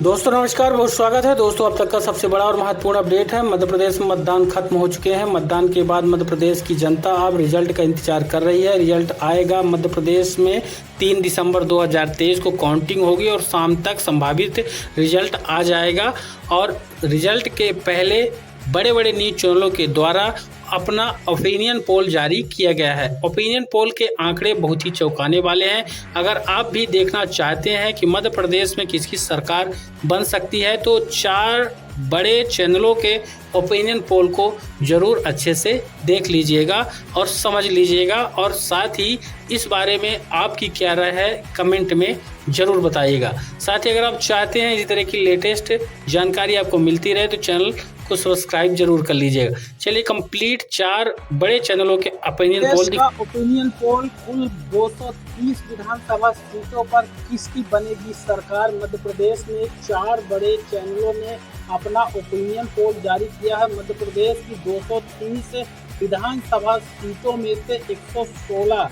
दोस्तों नमस्कार, बहुत स्वागत है। दोस्तों अब तक का सबसे बड़ा और महत्वपूर्ण अपडेट है। मध्य प्रदेश में मतदान खत्म हो चुके हैं। मतदान के बाद मध्य प्रदेश की जनता अब रिजल्ट का इंतजार कर रही है। रिजल्ट आएगा मध्य प्रदेश में 3 दिसंबर 2023 को काउंटिंग होगी और शाम तक संभावित रिजल्ट आ जाएगा। और रिजल्ट के पहले बड़े बड़े न्यूज चैनलों के द्वारा अपना ओपिनियन पोल जारी किया गया है। ओपिनियन पोल के आंकड़े बहुत ही चौंकाने वाले हैं। अगर आप भी देखना चाहते हैं कि मध्य प्रदेश में किसकी सरकार बन सकती है तो 4 बड़े चैनलों के ओपिनियन पोल को जरूर अच्छे से देख लीजिएगा और समझ लीजिएगा, और साथ ही इस बारे में आपकी क्या राय है कमेंट में जरूर बताइएगा। साथ ही अगर आप चाहते हैं इसी तरह की लेटेस्ट जानकारी आपको मिलती रहे तो चैनल को सब्सक्राइब जरूर कर लीजिएगा। चलिए कंप्लीट 4 बड़े चैनलों के ओपिनियन पोल ओपिनियन पोल कुल 230 विधानसभा सीटों पर किसकी बनेगी सरकार। मध्य प्रदेश में 4 बड़े चैनलों ने अपना ओपिनियन पोल जारी किया है। मध्य प्रदेश की 230 विधानसभा सीटों में से 116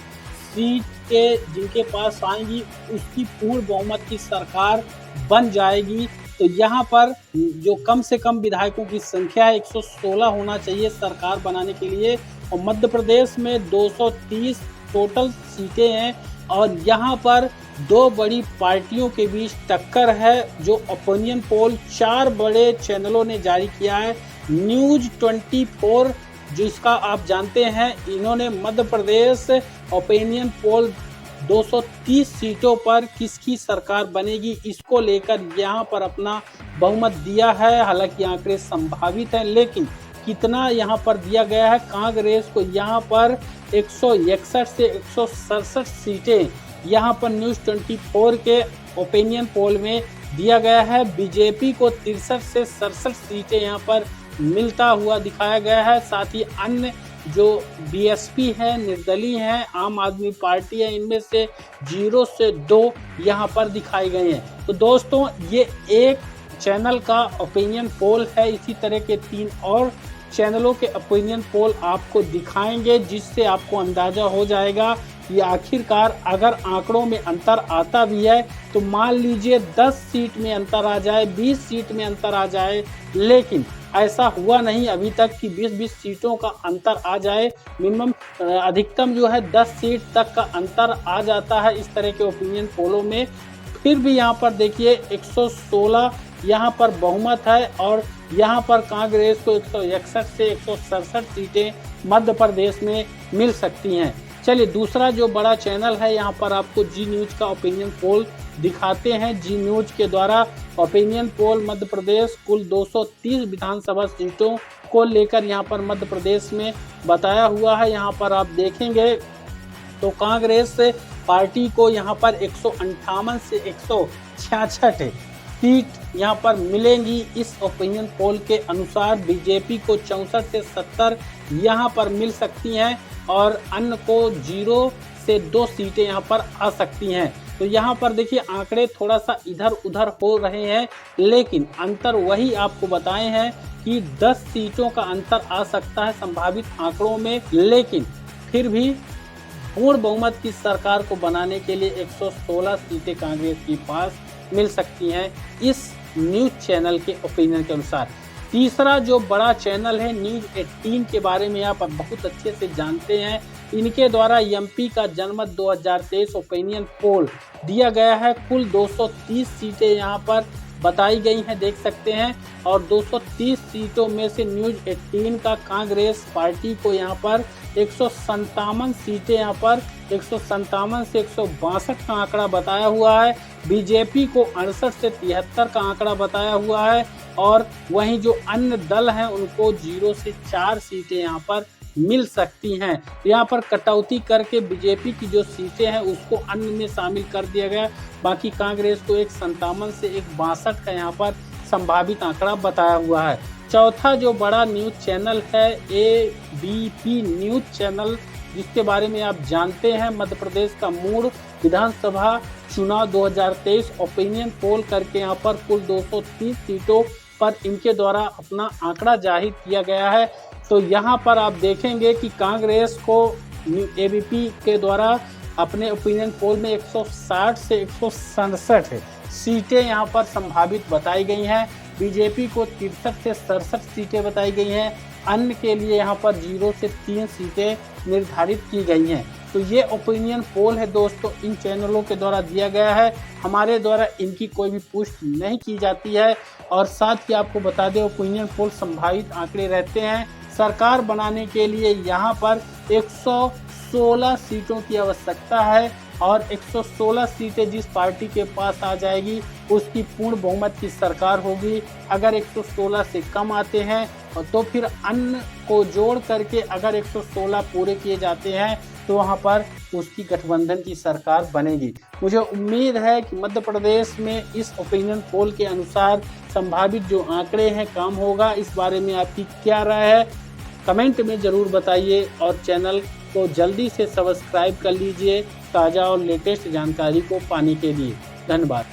सीट के जिनके पास आएंगी उसकी पूर्ण बहुमत की सरकार बन जाएगी। तो यहाँ पर जो कम से कम विधायकों की संख्या है 116 होना चाहिए सरकार बनाने के लिए, और मध्य प्रदेश में 230 टोटल सीटें हैं। और यहाँ पर 2 बड़ी पार्टियों के बीच टक्कर है। जो ओपिनियन पोल 4 बड़े चैनलों ने जारी किया है। न्यूज 24 जिसका आप जानते हैं, इन्होंने मध्य प्रदेश ओपिनियन पोल 230 सीटों पर किसकी सरकार बनेगी इसको लेकर यहाँ पर अपना बहुमत दिया है। हालांकि आंकड़े संभावित हैं, लेकिन कितना यहाँ पर दिया गया है। कांग्रेस को यहाँ पर 161 से 167 सीटें यहाँ पर न्यूज 24 के ओपिनियन पोल में दिया गया है। बीजेपी को 63 से 67 सीटें यहाँ पर मिलता हुआ दिखाया गया है। साथ ही अन्य जो बीएसपी है, निर्दलीय है, आम आदमी पार्टी है, इनमें से 0 से 2 यहाँ पर दिखाए गए हैं। तो दोस्तों ये एक चैनल का ओपिनियन पोल है। इसी तरह के 3 और चैनलों के ओपिनियन पोल आपको दिखाएंगे, जिससे आपको अंदाजा हो जाएगा कि आखिरकार अगर आंकड़ों में अंतर आता भी है तो मान लीजिए 10 सीट में अंतर आ जाए, 20 सीट में अंतर आ जाए, लेकिन ऐसा हुआ नहीं अभी तक कि 20-20 सीटों का अंतर आ जाए। मिनिमम अधिकतम जो है 10 सीट तक का अंतर आ जाता है इस तरह के ओपिनियन पोलों में। फिर भी यहाँ पर देखिए 116 यहाँ पर बहुमत है, और यहाँ पर कांग्रेस को 161 से 167 सीटें मध्य प्रदेश में मिल सकती हैं। चलिए दूसरा जो बड़ा चैनल है, यहाँ पर आपको जी न्यूज का ओपिनियन पोल दिखाते हैं। जी न्यूज के द्वारा ओपिनियन पोल मध्य प्रदेश कुल 230 विधानसभा सीटों को लेकर यहाँ पर मध्य प्रदेश में बताया हुआ है। यहाँ पर आप देखेंगे तो कांग्रेस पार्टी को यहाँ पर 158 से 166 सीट यहाँ पर मिलेंगी इस ओपिनियन पोल के अनुसार। बीजेपी को 64 से 70 यहाँ पर मिल सकती हैं, और अन्य को 0 से 2 सीटें यहाँ पर आ सकती हैं। तो यहाँ पर देखिए आंकड़े थोड़ा सा इधर उधर हो रहे हैं, लेकिन अंतर वही आपको बताए हैं कि 10 सीटों का अंतर आ सकता है संभावित आंकड़ों में, लेकिन फिर भी पूर्ण बहुमत की सरकार को बनाने के लिए 116 सीटें कांग्रेस के पास मिल सकती हैं इस न्यूज चैनल के ओपिनियन के अनुसार। तीसरा जो बड़ा चैनल है न्यूज 18 के बारे में आप बहुत अच्छे से जानते हैं। इनके द्वारा एमपी का जनमत 2023 ओपिनियन पोल दिया गया है। कुल 230 सीटें यहाँ पर बताई गई हैं, देख सकते हैं, और 230 सीटों में से न्यूज 18 का कांग्रेस पार्टी को यहाँ पर 157 सीटें यहाँ पर 157 से 162 का आंकड़ा बताया हुआ है। बीजेपी को 68 से 73 का आंकड़ा बताया हुआ है, और वहीं जो अन्य दल हैं उनको 0 से 4 सीटें यहाँ पर मिल सकती हैं। यहाँ पर कटौती करके बीजेपी की जो सीटें हैं उसको अन्य में शामिल कर दिया गया। बाकी कांग्रेस को 157 से 162 का यहाँ पर संभावित आंकड़ा बताया हुआ है। चौथा जो बड़ा न्यूज चैनल है एबीपी न्यूज चैनल, जिसके बारे में आप जानते हैं मध्य प्रदेश का मूल विधानसभा चुनाव 2023 ओपिनियन पोल करके यहाँ पर कुल 230 सीटों पर इनके द्वारा अपना आंकड़ा जाहिर किया गया है। तो यहाँ पर आप देखेंगे कि कांग्रेस को एबीपी के द्वारा अपने ओपिनियन पोल में 160 से 167 सीटें यहाँ पर संभावित बताई गई हैं। बीजेपी को 63 से 67 सीटें बताई गई हैं। अन्य के लिए यहाँ पर 0 से 3 सीटें निर्धारित की गई हैं। तो ये ओपिनियन पोल है दोस्तों, इन चैनलों के द्वारा दिया गया है। हमारे द्वारा इनकी कोई भी पुष्टि नहीं की जाती है। और साथ ही आपको बता दें, ओपिनियन पोल संभावित आंकड़े रहते हैं। सरकार बनाने के लिए यहाँ पर 116 सीटों की आवश्यकता है और 116 सीटें जिस पार्टी के पास आ जाएगी उसकी पूर्ण बहुमत की सरकार होगी। अगर 116 से कम आते हैं तो फिर अन्य को जोड़ करके अगर 116 पूरे किए जाते हैं तो वहां पर उसकी गठबंधन की सरकार बनेगी। मुझे उम्मीद है कि मध्य प्रदेश में इस ओपिनियन पोल के अनुसार संभावित जो आंकड़े हैं काम होगा। इस बारे में आपकी क्या राय है, कमेंट में ज़रूर बताइए और चैनल को जल्दी से सब्सक्राइब कर लीजिए ताज़ा और लेटेस्ट जानकारी को पाने के लिए। धन्यवाद।